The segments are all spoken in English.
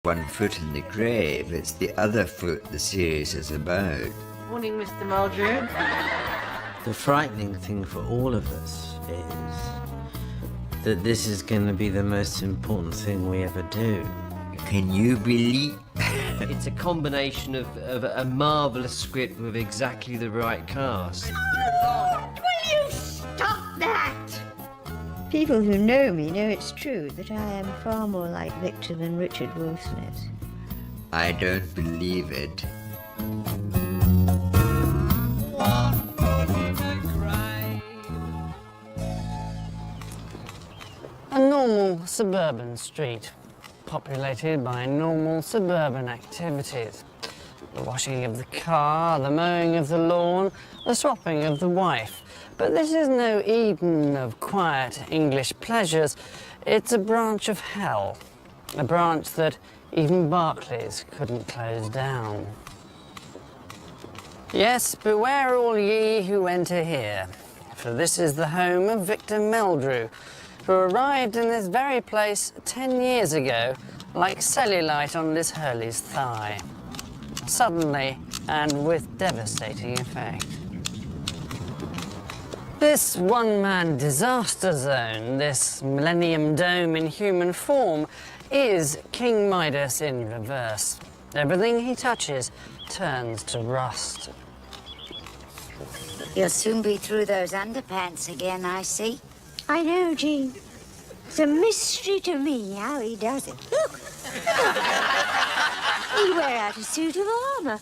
One foot in the grave, it's the other foot the series is about. Morning, Mr. Meldrew. The frightening thing for all of us is that this is going to be the most important thing we ever do. Can you believe? It's a combination of a marvellous script with exactly the right cast. Lord, will you stop that? People who know me know it's true that I am far more like Victor than Richard Woolsmith. I don't believe it. A normal suburban street, populated by normal suburban activities. The washing of the car, the mowing of the lawn, the swapping of the wife. But this is no Eden of quiet English pleasures. It's a branch of hell, a branch that even Barclays couldn't close down. Yes, beware all ye who enter here, for this is the home of Victor Meldrew, who arrived in this very place 10 years ago, like cellulite on Liz Hurley's thigh. Suddenly, and with devastating effect. This one-man disaster zone, this Millennium Dome in human form, is King Midas in reverse. Everything he touches turns to rust. You'll soon be through those underpants again, I see. I know, Jean. It's a mystery to me how he does it. Look! He'd wear out a suit of armour.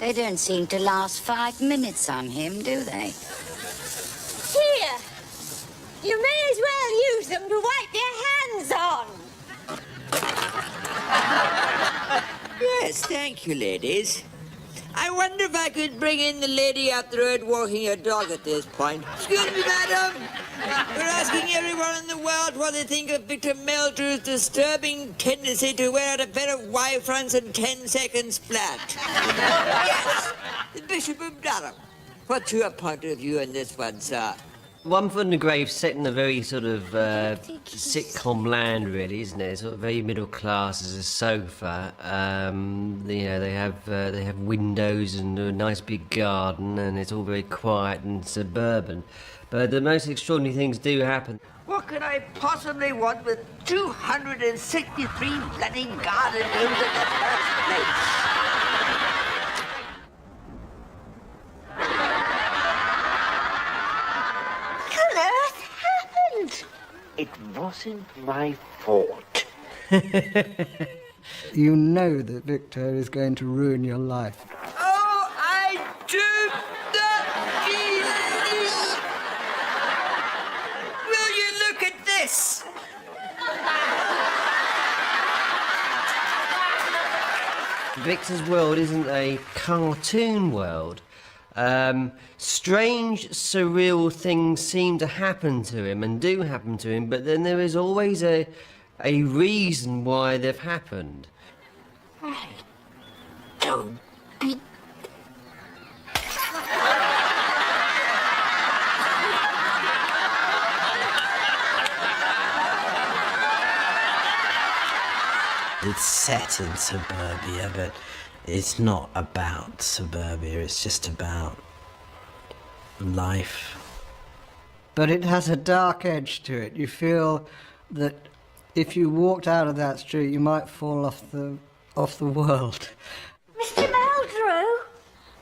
They don't seem to last 5 minutes on him, do they? Here! You may as well use them to wipe your hands on! Yes, thank you, ladies. I wonder if I could bring in the lady up the road walking her dog at this point. Excuse me, madam. We're asking everyone in the world what they think of Victor Meldrew's disturbing tendency to wear out a pair of Y-fronts in 10 seconds flat. Yes, the Bishop of Durham. What's your point of view on this one, sir? One Foot in the Grave set in a very sort of sitcom land, really, isn't it? Sort of very middle class as a sofa. You know, they have windows and a nice big garden, and it's all very quiet and suburban. But the most extraordinary things do happen. What could I possibly want with 263 bloody garden rooms in the first place? It wasn't my fault. You know that Victor is going to ruin your life. Oh, I do not believe. Will you look at this? Victor's world isn't a cartoon world. Strange, surreal things seem to happen to him and do happen to him, but then there is always a reason why they've happened. I don't be... It's set in suburbia, but it's not about suburbia, it's just about life. But it has a dark edge to it. You feel that if you walked out of that street, you might fall off the world. Mr. Meldrew,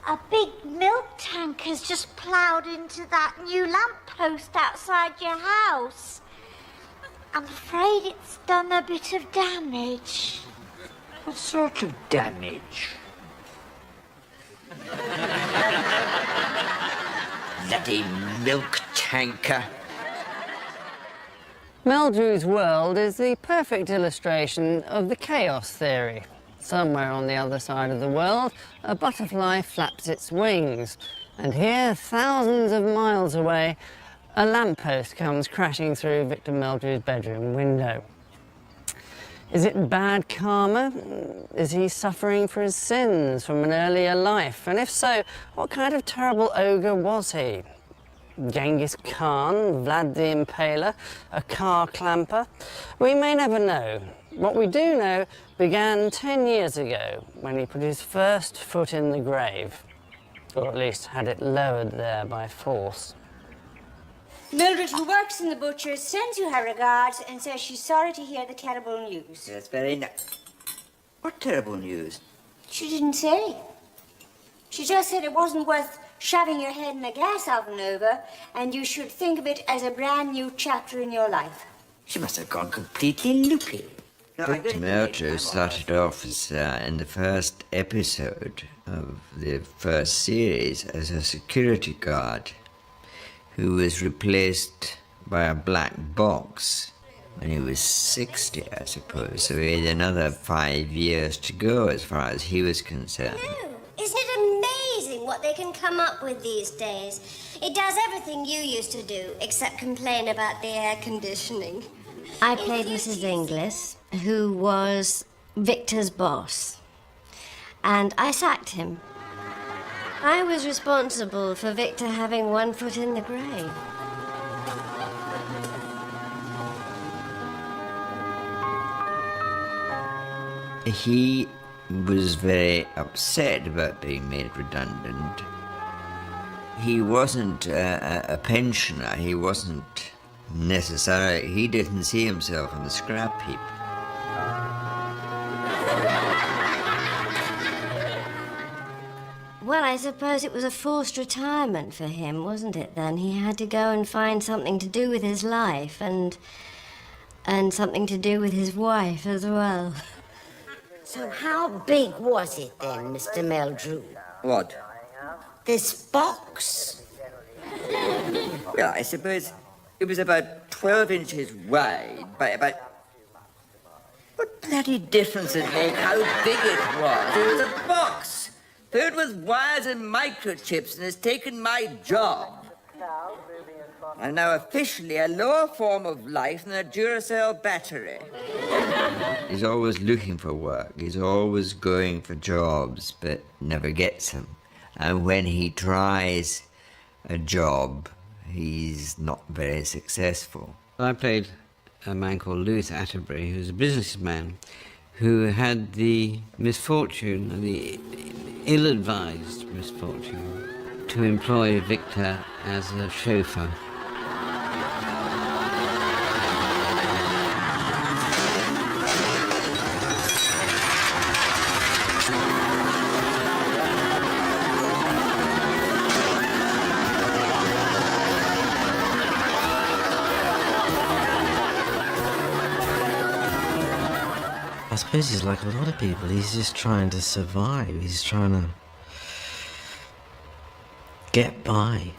a big milk tank has just ploughed into that new lamppost outside your house. I'm afraid it's done a bit of damage. What sort of damage? Bloody milk tanker. Meldrew's world is the perfect illustration of the chaos theory. Somewhere on the other side of the world, a butterfly flaps its wings. And here, thousands of miles away, a lamppost comes crashing through Victor Meldrew's bedroom window. Is it bad karma? Is he suffering for his sins from an earlier life? And if so, what kind of terrible ogre was he? Genghis Khan, Vlad the Impaler, a car clamper? We may never know. What we do know began 10 years ago when he put his first foot in the grave, or at least had it lowered there by force. Mildred, who works in the butcher's, sends you her regards and says she's sorry to hear the terrible news. That's very nice. What terrible news? She didn't say. She just said it wasn't worth shoving your head in a gas oven over, and you should think of it as a brand new chapter in your life. She must have gone completely loopy. Victor Meldrew started off as, in the first episode of the first series as a security guard who was replaced by a black box when he was 60, I suppose. So he had another 5 years to go as far as he was concerned. Isn't it amazing what they can come up with these days? It does everything you used to do, except complain about the air conditioning. I played Mrs. Inglis, who was Victor's boss, and I sacked him. I was responsible for Victor having one foot in the grave. He was very upset about being made redundant. He wasn't a pensioner, he wasn't necessarily, he didn't see himself on the scrap heap. Well, I suppose it was a forced retirement for him, wasn't it, then? He had to go and find something to do with his life and something to do with his wife as well. So how big was it then, Mr. Meldrew? What? This box? Well, I suppose it was about 12 inches wide by about... What bloody difference it make how big it was? It was a box filled with wires and microchips and has taken my job. I'm now officially a lower form of life than a Duracell battery. He's always looking for work, he's always going for jobs, but never gets them. And when he tries a job, he's not very successful. I played a man called Louis Atterbury, who's a businessman who had the misfortune, the ill-advised misfortune, to employ Victor as a chauffeur. I suppose he's like a lot of people, he's just trying to survive, he's trying to get by.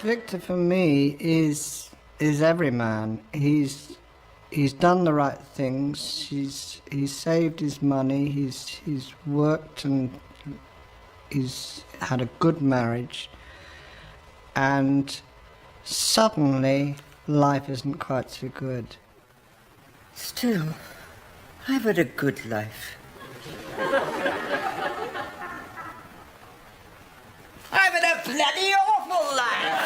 Victor, for me, is every man. He's done the right things. He's saved his money. He's worked and he's had a good marriage. And suddenly, life isn't quite so good. Still, I've had a good life. I've had a bloody awful life!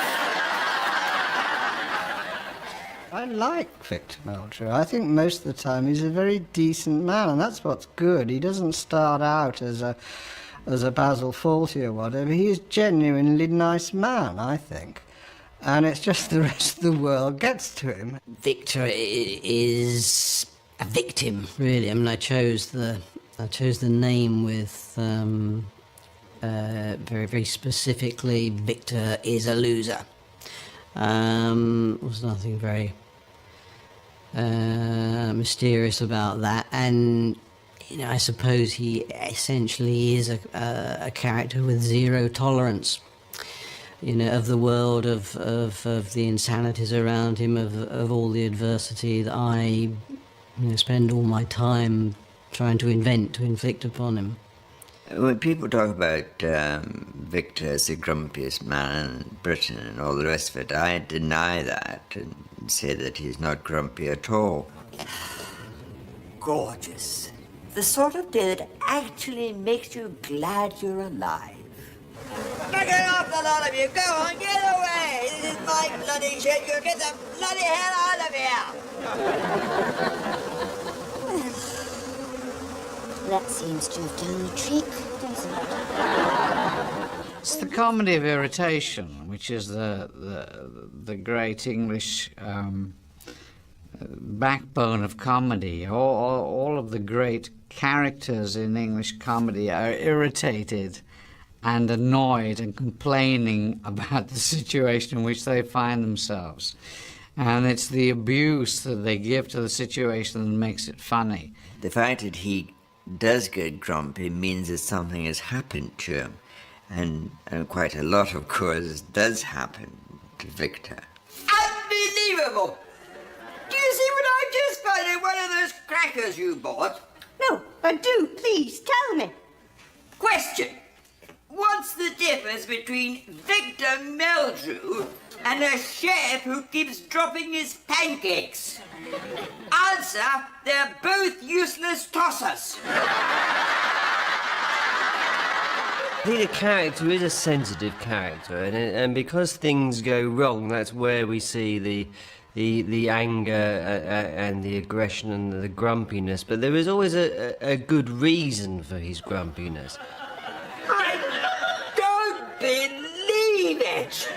I like Victor Meldrew. I think most of the time he's a very decent man, and that's what's good. He doesn't start out as a Basil Fawlty or whatever. He's a genuinely nice man, I think. And it's just the rest of the world gets to him. Victor is a victim, really. I mean, I chose the name with very, very specifically, Victor is a loser. Was nothing very mysterious about that, and you know, I suppose he essentially is a character with zero tolerance, you know, of the world, of the insanities around him, of all the adversity that I, spend all my time trying to invent to inflict upon him. When people talk about Victor as the grumpiest man in Britain and all the rest of it, I deny that and say that he's not grumpy at all. Gorgeous. The sort of day that actually makes you glad you're alive. Get off the lot of you. Go on, get away. This is my bloody shit. You'll get the bloody hell out of here. That seems to have done the trick, doesn't it? It's the comedy of irritation, which is the great English backbone of comedy. All of the great characters in English comedy are irritated and annoyed and complaining about the situation in which they find themselves. And it's the abuse that they give to the situation that makes it funny. The fact that he does get grumpy means that something has happened to him. And quite a lot, of course, does happen to Victor. Unbelievable! Do you see what I just found in one of those crackers you bought? No, but do, please, tell me. Question. What's the difference between Victor Meldrew and a chef who keeps dropping his pancakes? Answer, they're both useless tossers. I think the character is a sensitive character, and because things go wrong, that's where we see the anger and the aggression and the grumpiness. But there is always a good reason for his grumpiness. I don't believe it.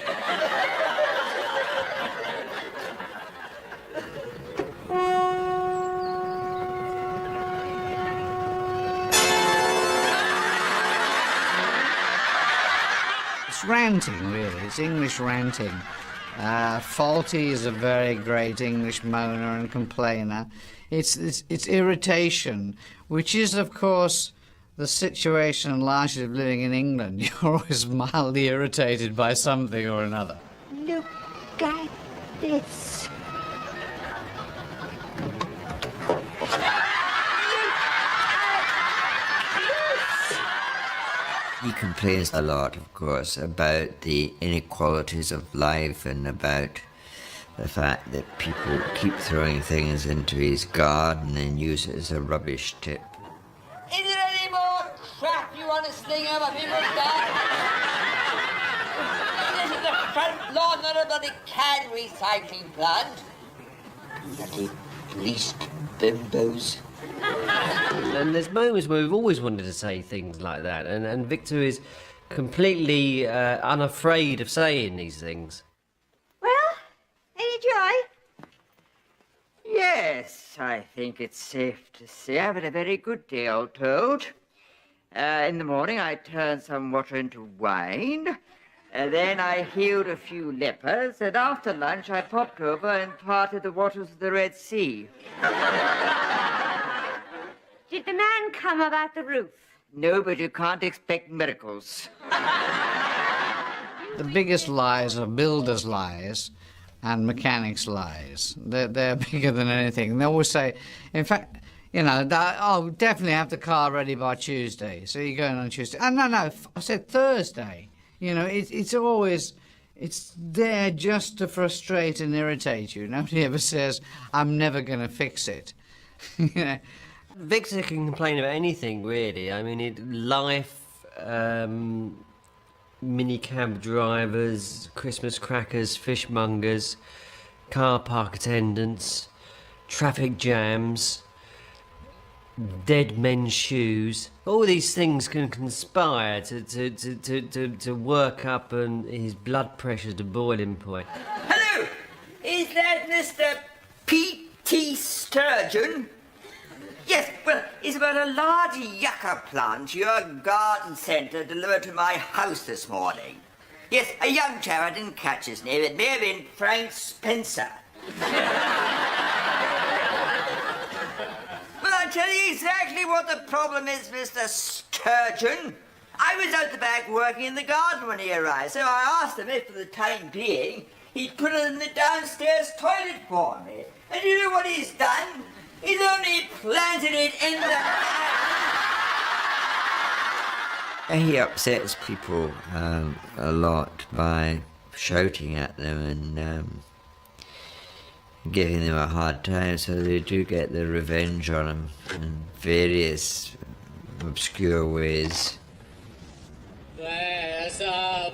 It's ranting, really. It's English ranting. Faulty is a very great English moaner and complainer. It's irritation, which is, of course, the situation largely of living in England. You're always mildly irritated by something or another. Look at this. He complains a lot, of course, about the inequalities of life and about the fact that people keep throwing things into his garden and use it as a rubbish tip. Is there any more crap you want to sling over people's garden? This is the front lawn, not a bloody can recycling plant. Bloody police bimbos. And there's moments where we've always wanted to say things like that, and Victor is completely unafraid of saying these things. Well, any joy? Yes, I think it's safe to say I've had a very good day, all told. In the morning, I turned some water into wine. Then I healed a few lepers, and after lunch, I popped over and parted the waters of the Red Sea. Did the man come about the roof? No, but you can't expect miracles. The biggest lies are builders' lies and mechanics' lies. They're bigger than anything. They always say, in fact, you know, definitely have the car ready by Tuesday. So you're going on Tuesday. Oh, no, I said Thursday. You know, it's always, it's there just to frustrate and irritate you. Nobody ever says, I'm never going to fix it. You know. Victor can complain about anything, really. I mean, life, minicab drivers, Christmas crackers, fishmongers, car park attendants, traffic jams, dead men's shoes. All these things can conspire to work up his blood pressure to boiling point. Hello! Is that Mr. P.T. Sturgeon? Yes, well, it's about a large yucca plant your garden centre delivered to my house this morning. Yes, a young chap, I didn't catch his name. It may have been Frank Spencer. Well, I'll tell you exactly what the problem is, Mr. Sturgeon. I was out the back working in the garden when he arrived, so I asked him if, for the time being, he'd put it in the downstairs toilet for me. And you know what he's done? He's only planted it in the... He upsets people a lot by shouting at them and giving them a hard time, so they do get their revenge on him in various obscure ways. There's a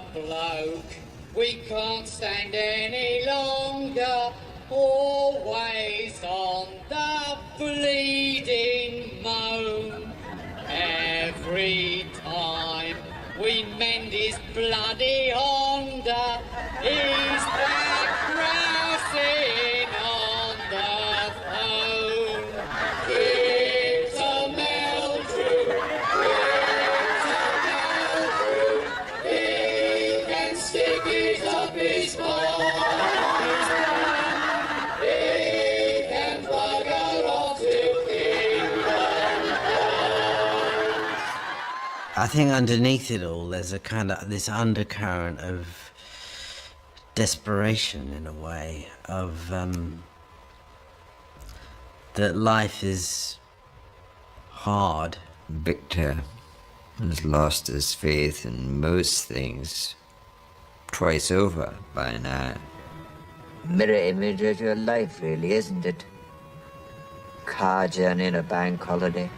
We can't stand any longer, always on the bleeding moan. Every time we mend his bloody Honda, he's back grousing on the phone. It's a Meldrew, he can stick it up his bum. He can bugger off to England. I think underneath it all, there's a kind of this undercurrent of desperation, in a way, of that life is hard. Victor has lost his faith in most things twice over by now. Mirror image of your life, really, isn't it? Car journey and a bank holiday.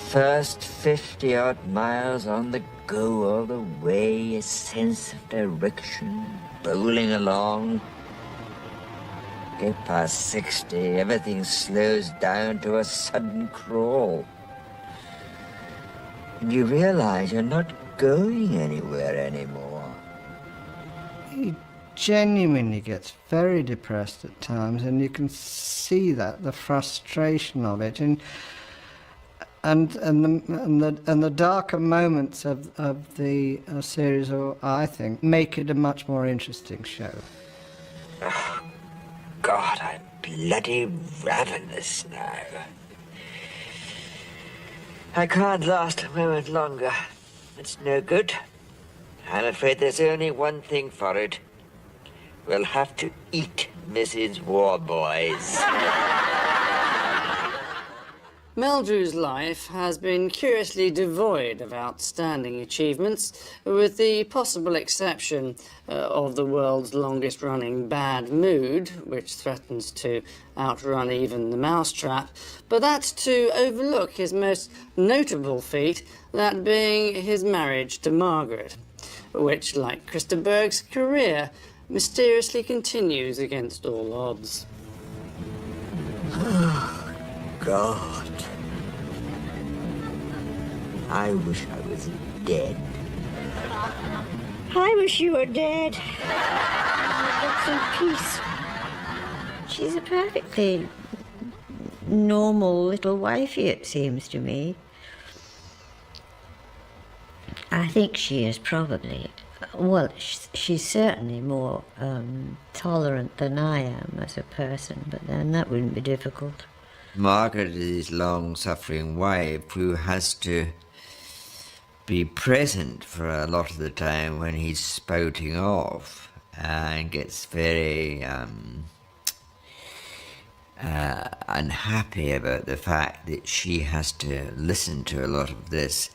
First 50-odd miles on the go all the way, a sense of direction, bowling along. Get past 60, everything slows down to a sudden crawl. And you realize you're not going anywhere anymore. He genuinely gets very depressed at times, and you can see that, the frustration of it, and the darker moments of the series, I think, make it a much more interesting show. Oh, God, I'm bloody ravenous now. I can't last a moment longer. It's no good. I'm afraid there's only one thing for it. We'll have to eat Mrs. Warboys. Meldrew's life has been curiously devoid of outstanding achievements, with the possible exception of the world's longest-running Bad Mood, which threatens to outrun even The Mousetrap, but that's to overlook his most notable feat, that being his marriage to Margaret, which, like Christa Berg's career, mysteriously continues against all odds. God. I wish I was dead. I wish you were dead. Get some peace. She's a perfectly normal little wifey, it seems to me. I think she is probably, well, she's certainly more tolerant than I am as a person, but then that wouldn't be difficult. Margaret is his long-suffering wife who has to be present for a lot of the time when he's spouting off and gets very unhappy about the fact that she has to listen to a lot of this.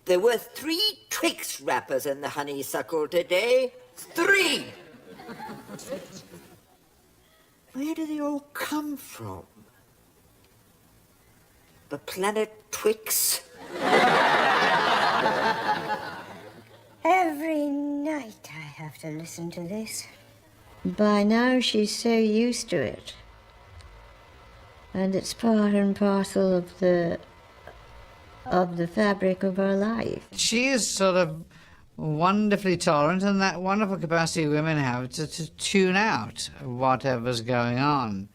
There were 3 Twix wrappers in the honeysuckle today. 3! Where do they all come from? The planet Twix? Every night I have to listen to this. By now she's so used to it. And it's part and parcel of the fabric of her life. She is sort of wonderfully tolerant, and that wonderful capacity women have to tune out whatever's going on.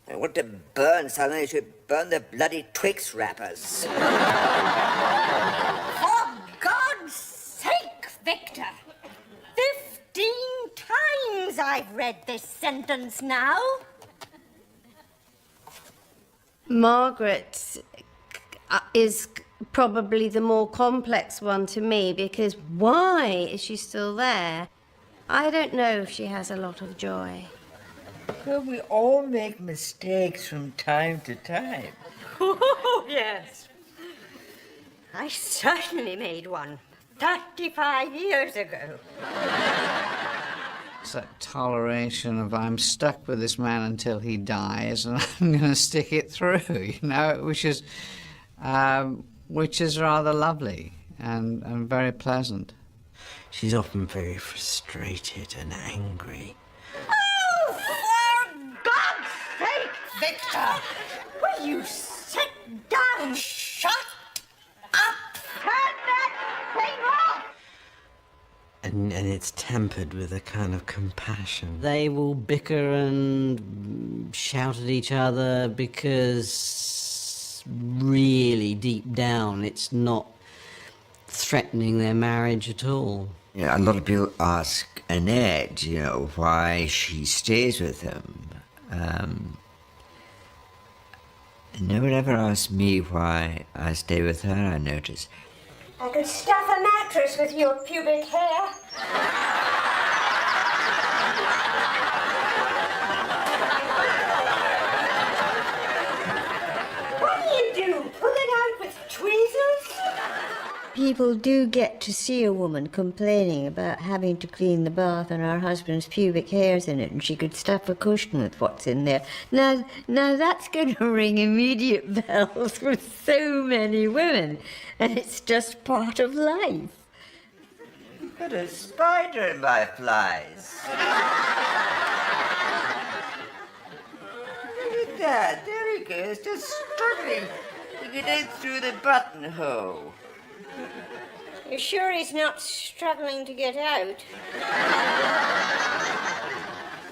I want to burn something. They should burn the bloody Twix wrappers. For God's sake, Victor! 15 times I've read this sentence now. Margaret is probably the more complex one to me, because why is she still there? I don't know if she has a lot of joy. Well, we all make mistakes from time to time. Oh, yes. I certainly made one 35 years ago. It's that toleration of I'm stuck with this man until he dies and I'm going to stick it through, you know, which is rather lovely and very pleasant. she's often very frustrated and angry. Oh, for God's sake, Victor! Will you sit down? Shut up! Turn that thing off! And it's tempered with a kind of compassion. They will bicker and shout at each other because really deep down it's not threatening their marriage at all. Yeah, a lot of people ask Annette, why she stays with him. No one ever asked me why I stay with her, I notice. I could stuff a mattress with your pubic hair. What do you do? Pull it out with tweezers? People do get to see a woman complaining about having to clean the bath and her husband's pubic hair's in it, and she could stuff a cushion with what's in there. Now that's going to ring immediate bells with so many women, and it's just part of life. Got a spider in my flies. Look at that. There he goes, just struggling to get in through the buttonhole. You're sure he's not struggling to get out?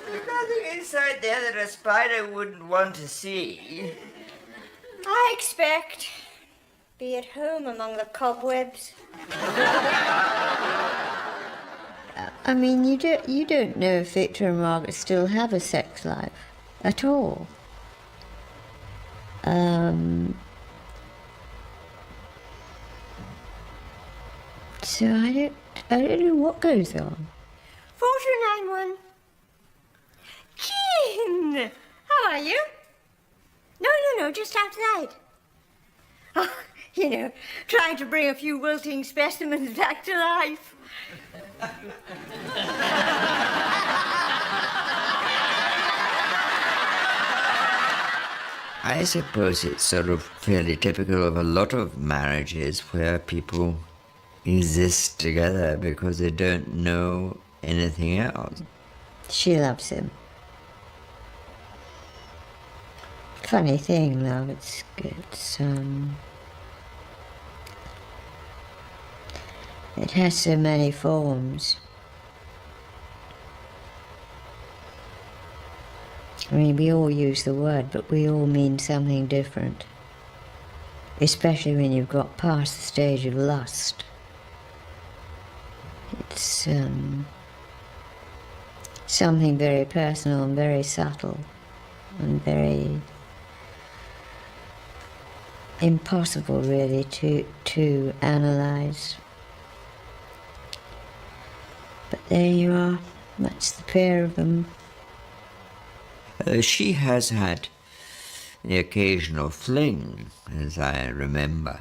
There's nothing inside there that a spider wouldn't want to see. I expect. Be at home among the cobwebs. I mean, you don't know if Victor and Margaret still have a sex life at all. So I don't know what goes on. 491. Jean! How are you? No, just outside. Oh, trying to bring a few wilting specimens back to life. I suppose it's sort of fairly typical of a lot of marriages where people exist together because they don't know anything else. She loves him. Funny thing, love. It has so many forms. I mean, we all use the word, but we all mean something different. Especially when you've got past the stage of lust. It's something very personal and very subtle and very impossible, really, to analyze. But there you are. That's the pair of them. She has had the occasional fling, as I remember.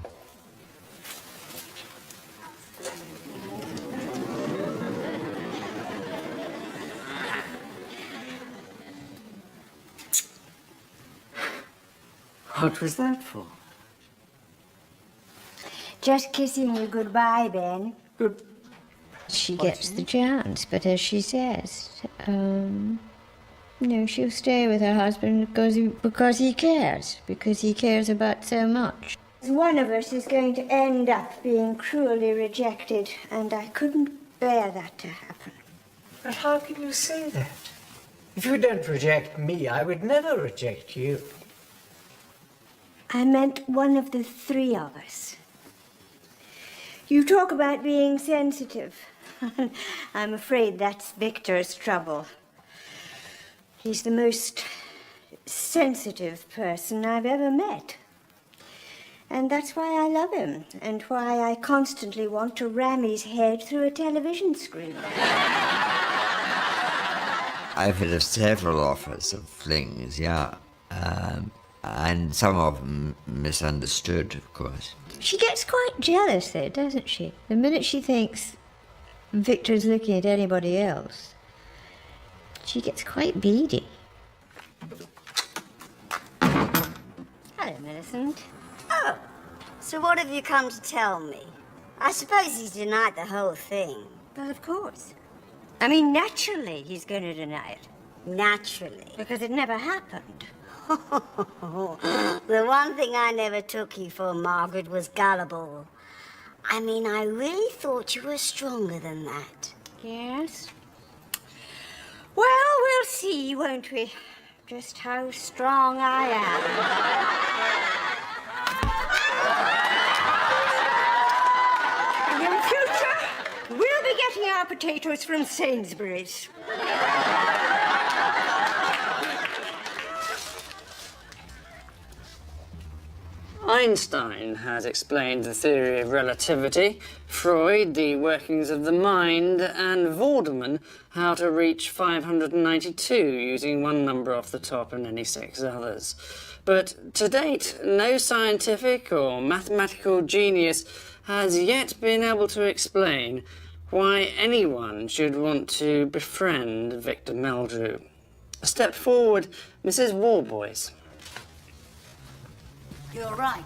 What was that for? Just kissing you goodbye, Ben. She gets the chance, but as she says, she'll stay with her husband because he cares about so much. One of us is going to end up being cruelly rejected, and I couldn't bear that to happen. But how can you say that? If you don't reject me, I would never reject you. I meant one of the three of us. You talk about being sensitive. I'm afraid that's Victor's trouble. He's the most sensitive person I've ever met. And that's why I love him, and why I constantly want to ram his head through a television screen. I've had several offers of flings, yeah. And some of them misunderstood, of course. She gets quite jealous, though, doesn't she? The minute she thinks Victor's looking at anybody else, she gets quite beady. Hello, Millicent. Oh, so what have you come to tell me? I suppose he's denied the whole thing. Well, of course. I mean, naturally he's going to deny it. Naturally. Because it never happened. The one thing I never took you for, Margaret, was gullible. I mean, I really thought you were stronger than that. Yes? Well, we'll see, won't we? Just how strong I am. In future, we'll be getting our potatoes from Sainsbury's. Einstein has explained the theory of relativity, Freud the workings of the mind, and Vorderman how to reach 592 using one number off the top and any 6 others. But to date, no scientific or mathematical genius has yet been able to explain why anyone should want to befriend Victor Meldrew. Step forward, Mrs. Warboys. You're right.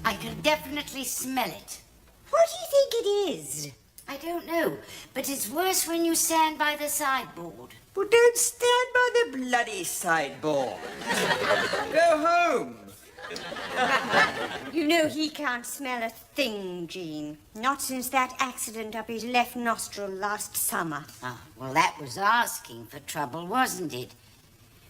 I can definitely smell it. What do you think it is? I don't know, but it's worse when you stand by the sideboard. Well, don't stand by the bloody sideboard. Go home. You know he can't smell a thing, Jean. Not since that accident up his left nostril last summer. Ah, well, that was asking for trouble, wasn't it?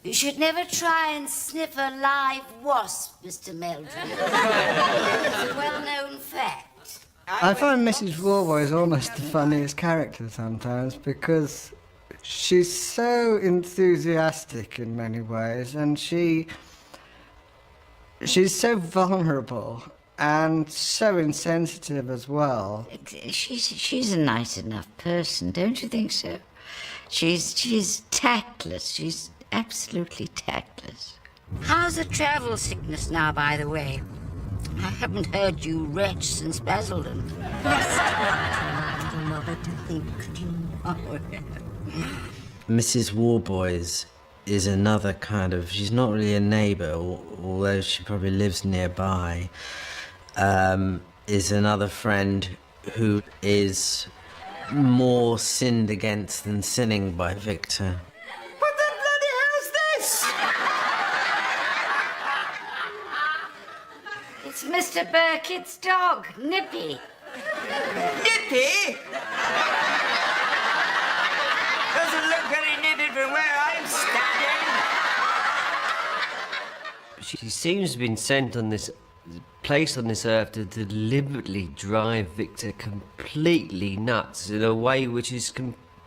You should never try and sniff a live wasp, Mr. Meldrew. It's a well-known fact. I find Mrs. Warboys almost the funniest character sometimes because she's so enthusiastic in many ways, and she's so vulnerable and so insensitive as well. She's a nice enough person, don't you think so? She's tactless. She's absolutely tactless. How's the travel sickness now, by the way? I haven't heard you retch since Basildon. Mrs. Warboys is another kind of... She's not really a neighbour, although she probably lives nearby. Is another friend who is more sinned against than sinning by Victor. What the bloody hell's this? It's Mr. Burkitt's dog, Nippy. Nippy? Doesn't look very nippy from where I'm standing. She seems to have been sent on this place on this earth to deliberately drive Victor completely nuts in a way which is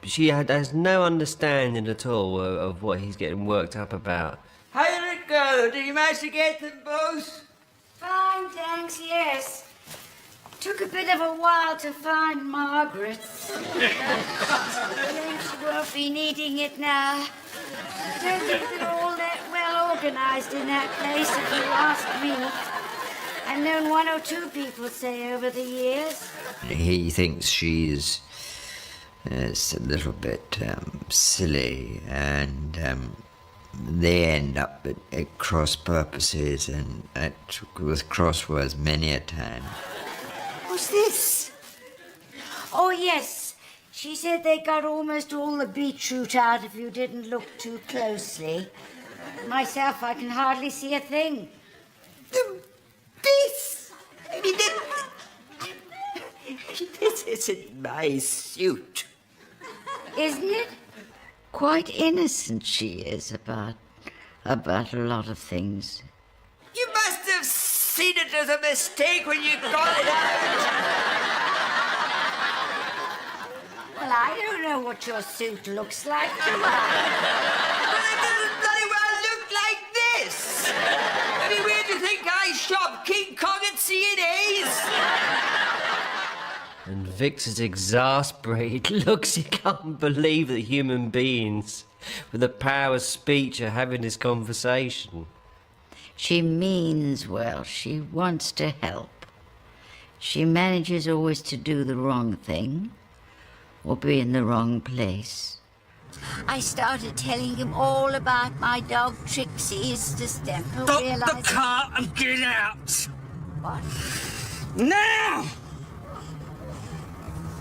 she has no understanding at all of what he's getting worked up about. How did it go? Did you manage to get them both? Fine, thanks, yes. Took a bit of a while to find Margaret. She won't be needing it now. I don't think they're all that well organised in that place, if you ask me. I've known 1 or 2 people say over the years. He thinks she's a little bit silly, and they end up at cross purposes and with crosswords many a time. What's this? Oh, yes. She said they got almost all the beetroot out if you didn't look too closely. Myself, I can hardly see a thing. This? I mean, this isn't my suit. Isn't it? Quite innocent she is about a lot of things. You must have seen it as a mistake when you got it out. Well, I don't know what your suit looks like, do Well, it doesn't bloody well look like this. I mean, where do you think I shop? King Kong and C&A's? And Victor's exasperated looks, he can't believe that human beings with the power of speech are having this conversation. She means well. She wants to help. She manages always to do the wrong thing or be in the wrong place. I started telling him all about my dog Trixie's distemper. Stop the car and get out. What? Now!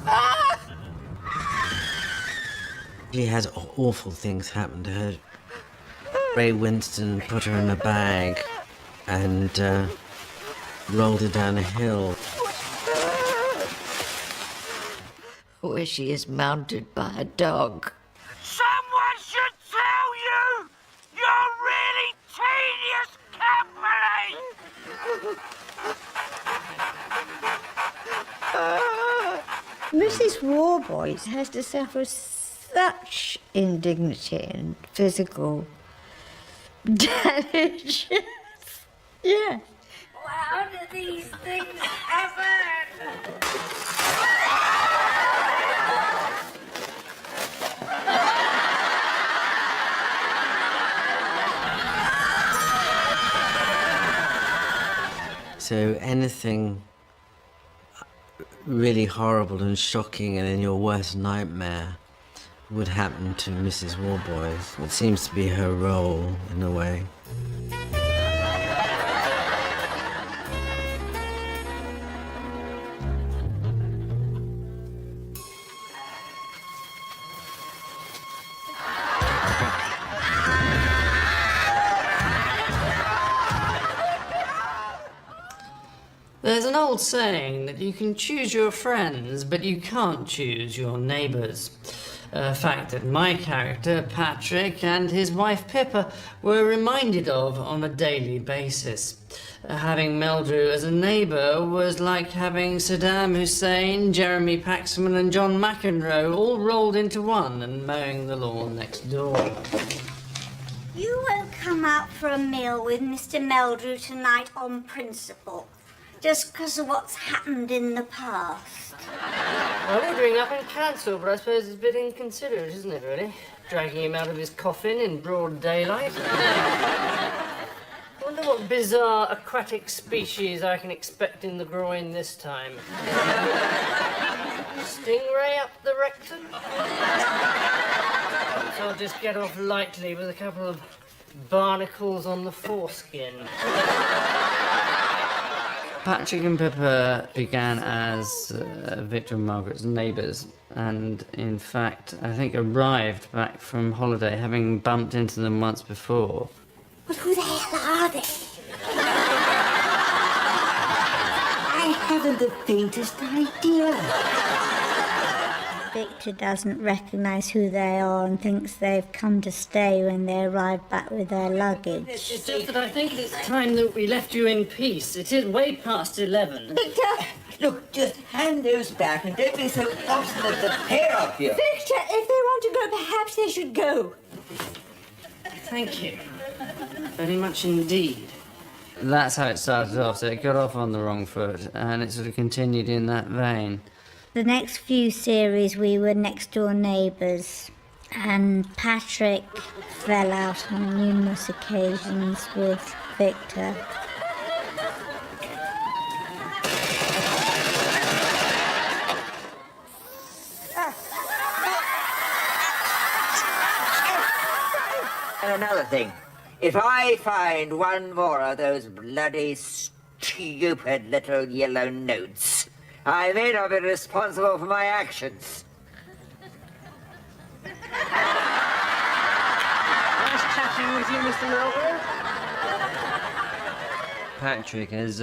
Ah! She has awful things happen to her. Ray Winston put her in a bag and rolled her down a hill. Where she is mounted by a dog. Someone should tell you! You're really tedious company! Mrs. Warboys has to suffer such indignity and physical damage. Yeah. How do these things happen? So anything really horrible and shocking and in your worst nightmare would happen to Mrs. Warboys. It seems to be her role, in a way. There's an old saying that you can choose your friends, but you can't choose your neighbours. A fact that my character, Patrick, and his wife, Pippa, were reminded of on a daily basis. Having Meldrew as a neighbour was like having Saddam Hussein, Jeremy Paxman and John McEnroe all rolled into one and mowing the lawn next door. You won't come out for a meal with Mr. Meldrew tonight on principle, just because of what's happened in the past. Well, ordering up and cancel, but I suppose it's a bit inconsiderate, isn't it, really? Dragging him out of his coffin in broad daylight. Wonder what bizarre aquatic species I can expect in the groin this time. Stingray up the rectum? So I'll just get off lightly with a couple of barnacles on the foreskin. Patrick and Pippa began as Victor and Margaret's neighbours, and in fact, I think arrived back from holiday having bumped into them once before. But who the hell are they? I haven't the faintest idea. Victor doesn't recognise who they are and thinks they've come to stay when they arrive back with their luggage. It's just that I think it's time that we left you in peace. It is way past 11. Victor! Look, just hand those back and don't be so obstinate, the pair of you. Victor, if they want to go, perhaps they should go. Thank you. Very much indeed. That's how it started off, so it got off on the wrong foot, and it sort of continued in that vein. The next few series we were next door neighbours, and Patrick fell out on numerous occasions with Victor. And another thing, if I find one more of those bloody stupid little yellow notes, I may not be responsible for my actions. Nice chatting with you, Mr. Meldrew. Patrick has,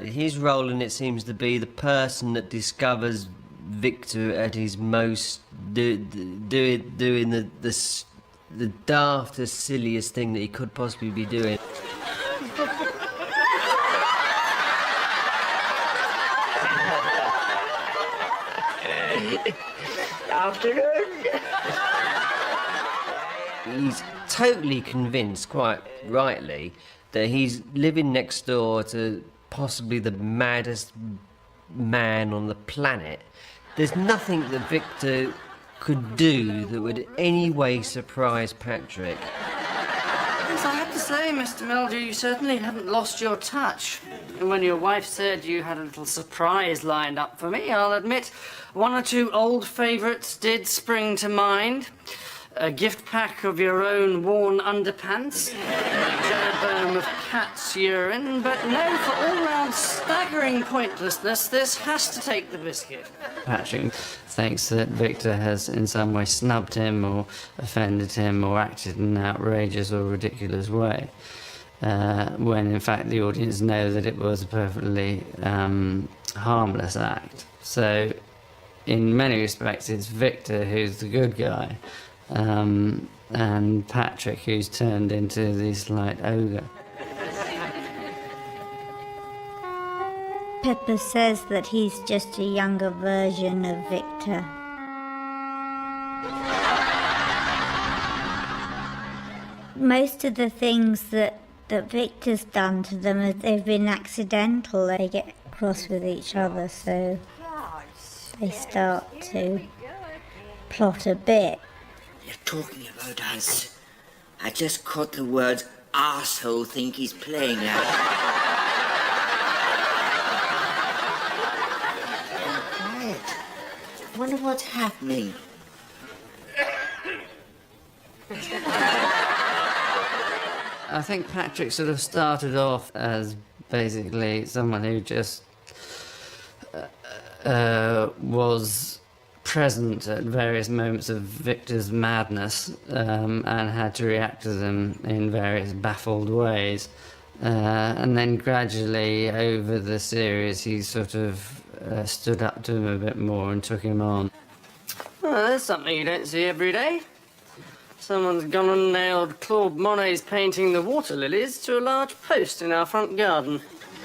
his role in it seems to be the person that discovers Victor at his most, doing the daftest, silliest thing that he could possibly be doing. Afternoon. He's totally convinced, quite rightly, that he's living next door to possibly the maddest man on the planet. There's nothing that Victor could do that would in any way surprise Patrick. Yes, I have to say, Mr. Meldrew, you certainly haven't lost your touch. And when your wife said you had a little surprise lined up for me, I'll admit one or two old favourites did spring to mind. a gift pack of your own worn underpants, a jeroboam of cat's urine, but no, for all-round staggering pointlessness, this has to take the biscuit. Patrick thinks that Victor has in some way snubbed him or offended him or acted in an outrageous or ridiculous way, when in fact the audience know that it was a perfectly harmless act. So in many respects it's Victor who's the good guy, and Patrick who's turned into this slight ogre. Pepper says that he's just a younger version of Victor. Most of the things that Victor's done to them, they've been accidental. They get cross with each other, so they start to plot a bit. You're talking about us. I just caught the words arsehole think he's playing at. Quiet. I wonder what's happening. I think Patrick sort of started off as basically someone who just was present at various moments of Victor's madness and had to react to them in various baffled ways. And then gradually over the series he sort of stood up to him a bit more and took him on. Well, there's something you don't see every day. Someone's gone and nailed Claude Monet's painting The Water Lilies to a large post in our front garden.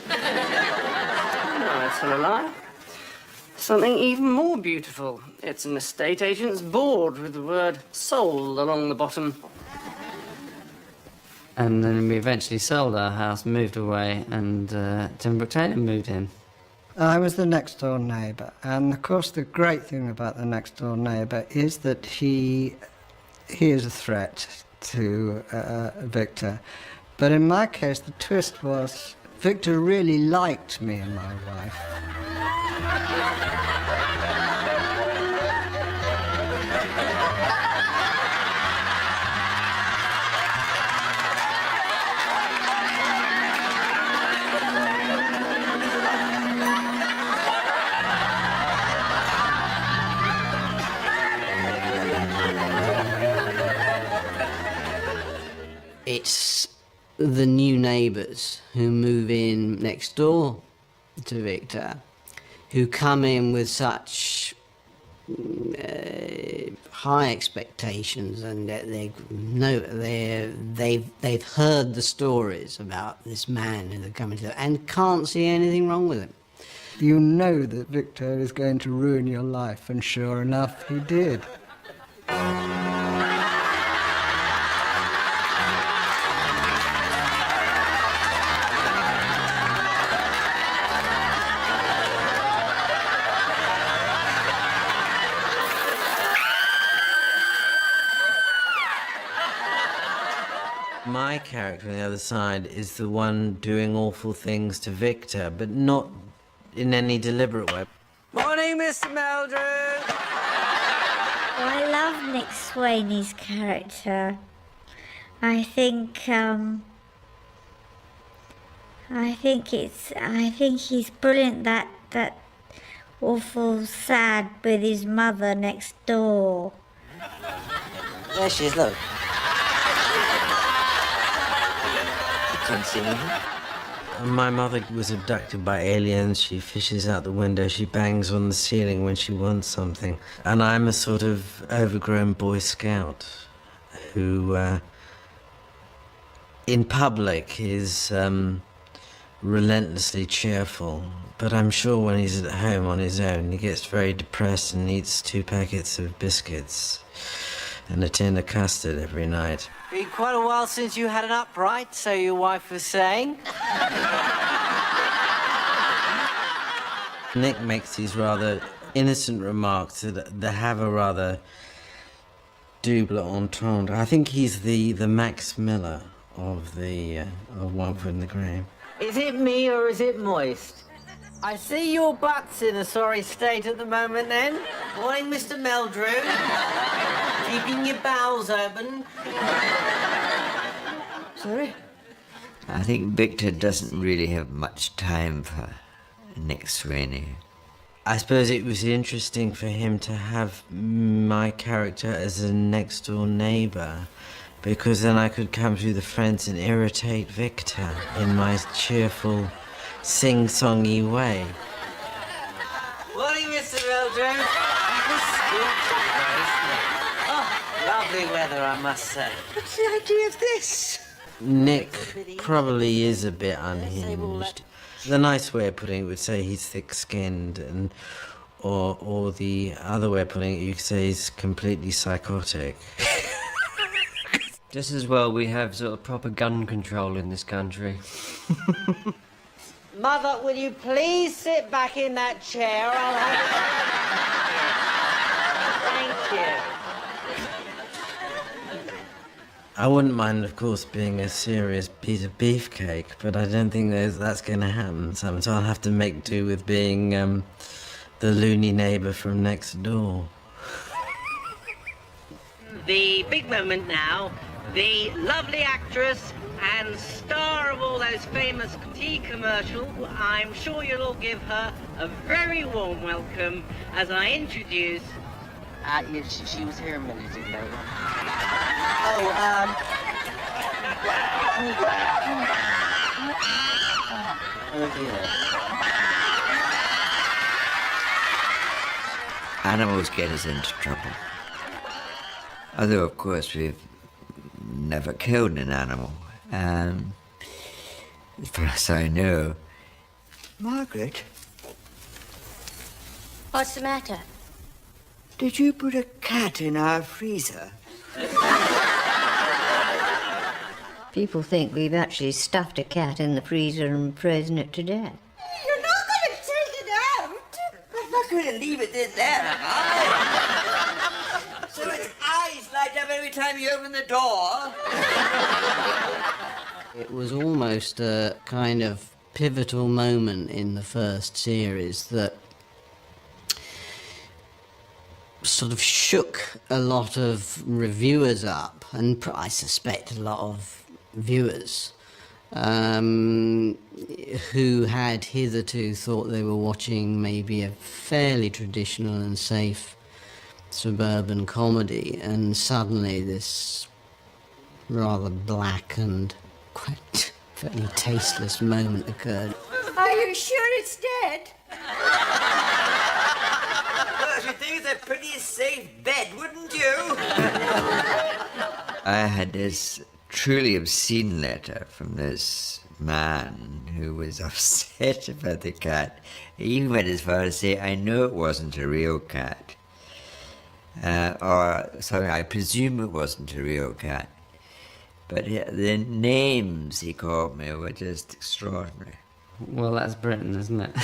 No, that's not a lie. Something even more beautiful. It's an estate agent's board with the word sold along the bottom. And then we eventually sold our house, moved away, and Tim Brooke Taylor moved in. I was the next door neighbour, and of course the great thing about the next door neighbour is that he is a threat to Victor. But in my case, the twist was Victor really liked me and my wife. It's the new neighbours who move in next door to Victor, who come in with such high expectations, and they've heard the stories about this man who they're coming to, and can't see anything wrong with him. You know that Victor is going to ruin your life, and sure enough, he did. My character on the other side is the one doing awful things to Victor, but not in any deliberate way. Morning, Mr. Meldrew! I love Nick Swaney's character. I think he's brilliant. That awful sad with his mother next door. There she is, look. You can't see me. My mother was abducted by aliens. She fishes out the window. She bangs on the ceiling when she wants something. And I'm a sort of overgrown Boy Scout who, in public, is relentlessly cheerful. But I'm sure when he's at home on his own, he gets very depressed and eats 2 packets of biscuits and a tin of custard every night. Been quite a while since you had an upright, so your wife was saying. Nick makes these rather innocent remarks that have a rather double entendre. I think he's the Max Miller of One Foot in the Grave. Is it me or is it moist? I see your butt's in a sorry state at the moment then. Morning, Mr. Meldrew. Keeping your bowels open. Sorry? I think Victor doesn't really have much time for Nick Sweeney. I suppose it was interesting for him to have my character as a next-door neighbour, because then I could come through the friends and irritate Victor in my cheerful, sing-songy way. Morning, Mr. Meldrew. Oh, lovely weather, I must say. What's the idea of this? Nick probably is a bit unhinged. The nice way of putting it would say he's thick-skinned, and or the other way of putting it, you could say he's completely psychotic. Just as well we have sort of proper gun control in this country. Mother, will you please sit back in that chair? I'll have... Thank you. I wouldn't mind, of course, being a serious piece of beefcake, but I don't think that's going to happen. So I'll have to make do with being the loony neighbour from next door. The big moment now. The lovely actress and star of all those famous tea commercials. I'm sure you'll all give her a very warm welcome as I introduce... yes, she was here a minute ago. Animals get us into trouble. Although, of course, we've never killed an animal. As far as I know. Margaret, What's the matter? did you put a cat in our freezer? People think we've actually stuffed a cat in the freezer and frozen it to death. You're not going to take it out. I'm not going to leave it in there. So its eyes light up every time you open the door. It was almost a kind of pivotal moment in the first series that sort of shook a lot of reviewers up, and I suspect a lot of viewers who had hitherto thought they were watching maybe a fairly traditional and safe suburban comedy, and suddenly this rather black and quite fairly tasteless moment occurred. Are you sure it's dead? Well, I should think it's a pretty safe bet, wouldn't you? I had this truly obscene letter from this man who was upset about the cat. He even went as far as to say, I know it wasn't a real cat. I presume it wasn't a real cat. But the names he called me were just extraordinary. Well, that's Britain, isn't it?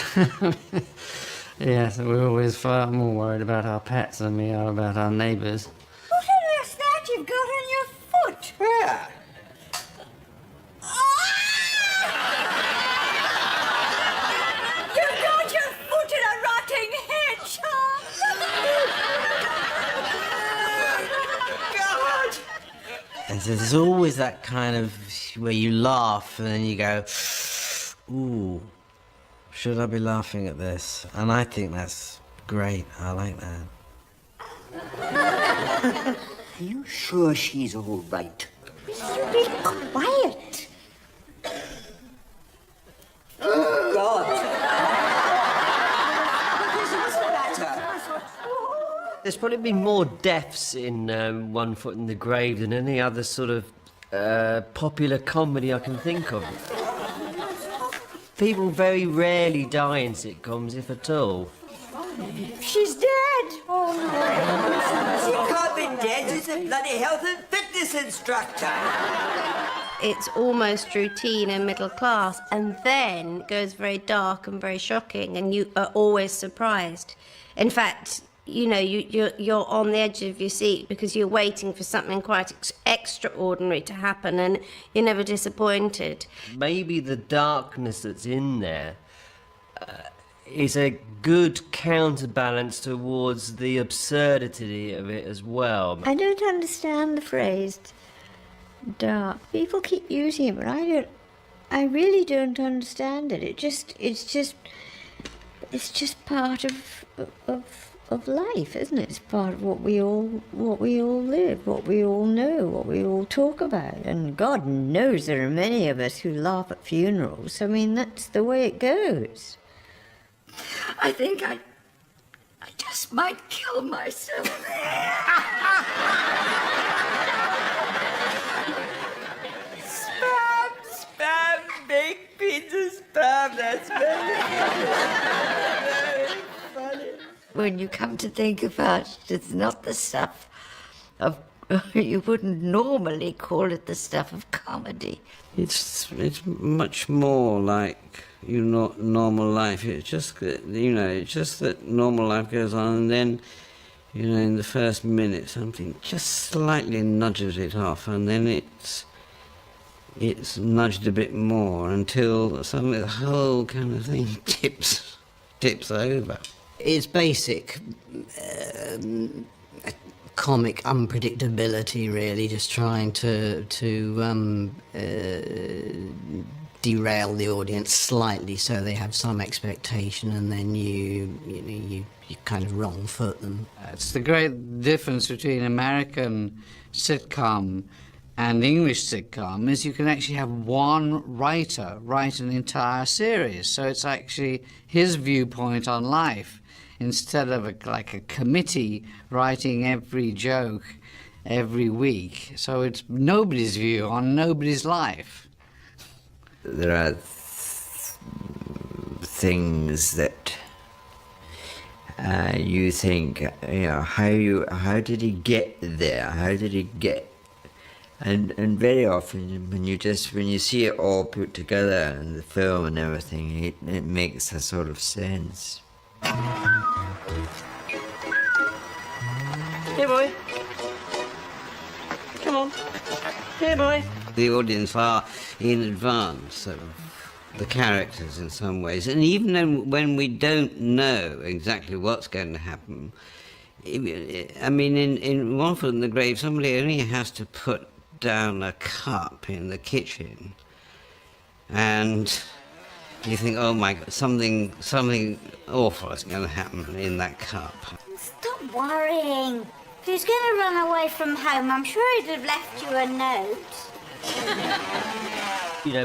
Yes, we're always far more worried about our pets than we are about our neighbours. What on earth's that you've got on your foot? Where? You've got your foot in a rotting hedgehog. God! And so there's always that kind of where you laugh and then you go, ooh, should I be laughing at this? And I think that's great. I like that. Are you sure she's all right? You be quiet. God! What's the matter? There's probably been more deaths in One Foot in the Grave than any other sort of popular comedy I can think of. People very rarely die in sitcoms, if at all. She's dead. Oh, She can't be dead. She's a bloody health and fitness instructor. It's almost routine and middle class, and then it goes very dark and very shocking, and you are always surprised. In fact, you know, you're on the edge of your seat because you're waiting for something quite extraordinary to happen, and you're never disappointed. Maybe the darkness that's in there is a good counterbalance towards the absurdity of it as well. I don't understand the phrase dark. People keep using it, but I really don't understand it. It's just part of life, isn't it? It's part of what we all live, what we all know, what we all talk about. And God knows there are many of us who laugh at funerals. I mean, that's the way it goes. I think I just might kill myself. Spam, baked pizza spam, that's very funny. When you come to think about it, it's not the stuff of... You wouldn't normally call it the stuff of comedy. It's much more like normal life. It's just that, it's just that normal life goes on, and then, in the first minute something just slightly nudges it off, and then it's nudged a bit more until suddenly the whole kind of thing tips over. It's basic comic unpredictability, really, just trying to derail the audience slightly so they have some expectation, and then you kind of wrong foot them. It's the great difference between American sitcom and English sitcom is you can actually have one writer write an entire series, so it's actually his viewpoint on life, instead of like a committee writing every joke every week. So it's nobody's view on nobody's life. There are things that you think, how did he get there? How did he get? And very often when you see it all put together in the film and everything, it makes a sort of sense. Here, boy. Come on. Here, boy. The audience are in advance of the characters in some ways, and even when we don't know exactly what's going to happen, I mean, in One Foot in the Grave, somebody only has to put down a cup in the kitchen, and you think, oh my God, something awful is going to happen in that cup. Stop worrying. If he was going to run away from home, I'm sure he'd have left you a note.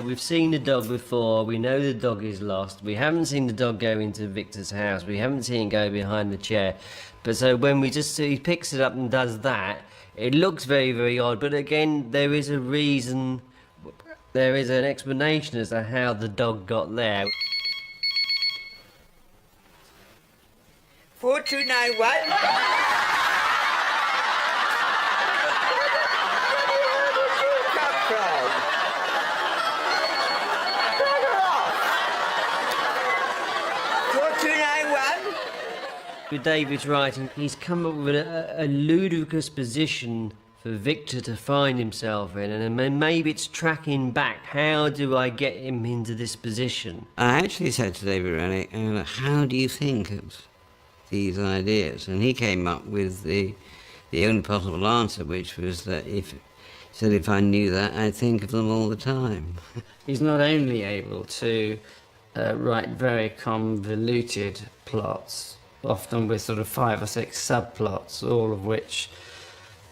We've seen the dog before, we know the dog is lost, we haven't seen the dog go into Victor's house, we haven't seen him go behind the chair, but so when we just see he picks it up and does that, it looks very, very odd, but again, there is a reason, there is an explanation as to how the dog got there. 4291. With David's writing, he's come up with a ludicrous position for Victor to find himself in, and maybe it's tracking back. How do I get him into this position? I actually said to David Rennie, how do you think of these ideas? And he came up with the only possible answer, which was that if I knew that, I'd think of them all the time. He's not only able to write very convoluted plots, often with sort of 5 or 6 subplots, all of which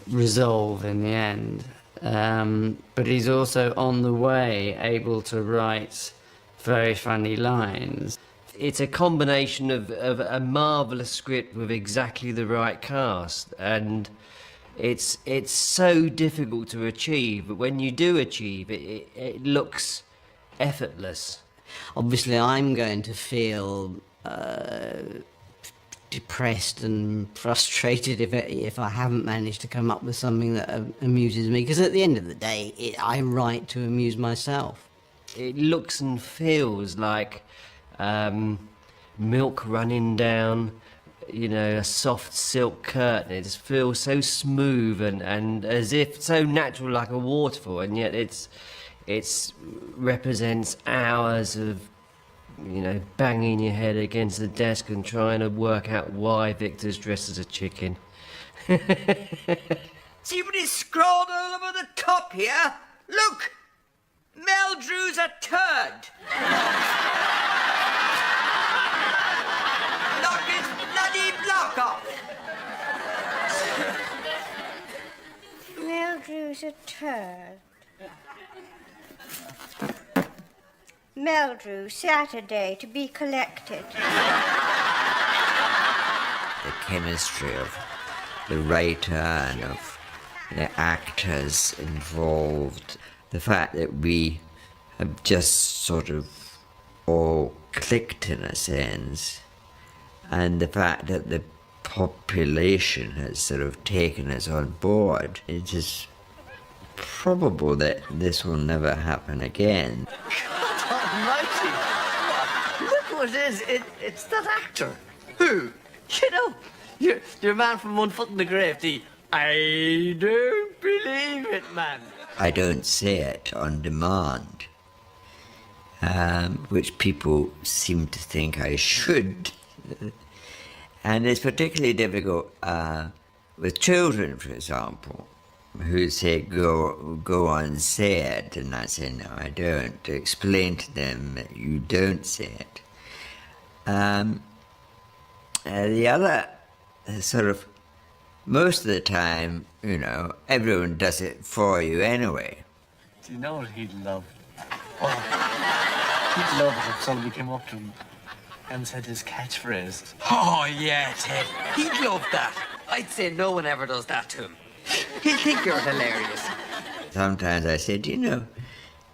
resolve in the end. But he's also on the way able to write very funny lines. It's a combination of a marvellous script with exactly the right cast, and it's so difficult to achieve, but when you do achieve it, it looks effortless. Obviously, I'm going to feel depressed and frustrated if I haven't managed to come up with something that amuses me, because at the end of the day, I write to amuse myself. It looks and feels like milk running down, a soft silk curtain. It just feels so smooth and as if so natural, like a waterfall, and yet it represents hours of you know, banging your head against the desk and trying to work out why Victor's dressed as a chicken. See what he's scrawled all over the top here? Look! Meldrew's a turd! Knock his bloody block off! Meldrew's a turd. Meldrew, Saturday, to be collected. The chemistry of the writer and of the actors involved, the fact that we have just sort of all clicked in a sense, and the fact that the population has sort of taken us on board, it is probable that this will never happen again. Almighty! Look what it is. It's that actor. Who? You know, you're a man from One Foot in the Grave. The I don't believe it, man. I don't say it on demand, which people seem to think I should. And it's particularly difficult with children, for example, who say, go on, say it, and I say, no, I don't. To explain to them that you don't say it. The other sort of, most of the time, you know, everyone does it for you anyway. Do you know what he'd love? Oh, he'd love it if somebody came up to him and said his catchphrase. Oh, yeah, Ted. He'd love that. I'd say no one ever does that to him. He'll think you're hilarious. Sometimes I say, do you know,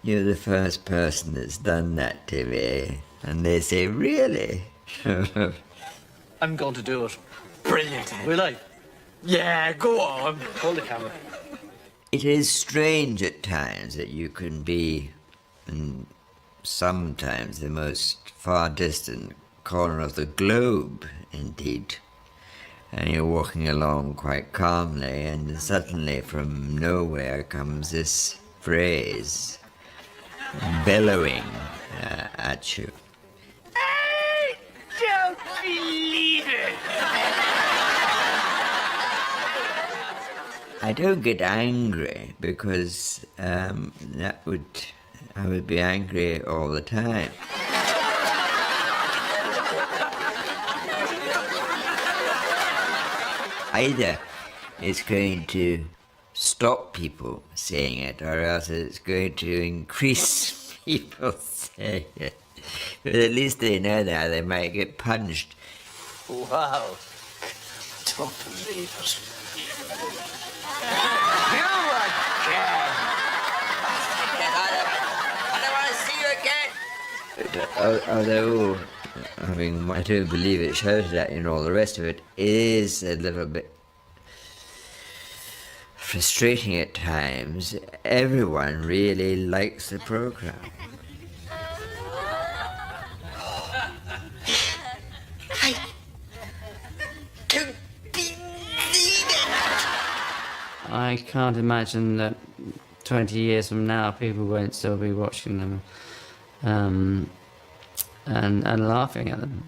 you're the first person that's done that to me. And they say, really? I'm going to do it. Brilliant, Ted. Will I? Yeah, go on. Hold the camera. It is strange at times that you can be in sometimes the most far distant corner of the globe, indeed. And you're walking along quite calmly, and suddenly from nowhere comes this phrase bellowing at you. I don't believe it. I don't get angry because I would be angry all the time. Either it's going to stop people saying it, or else it's going to increase people saying it. But at least they know that they might get punched. Wow. Don't believe it. You again! I don't want to see you again! Although, I don't believe it, shouted at you and all the rest of it, is a little bit frustrating at times. Everyone really likes the program. I can't imagine that 20 years from now people won't still be watching them and laughing at them.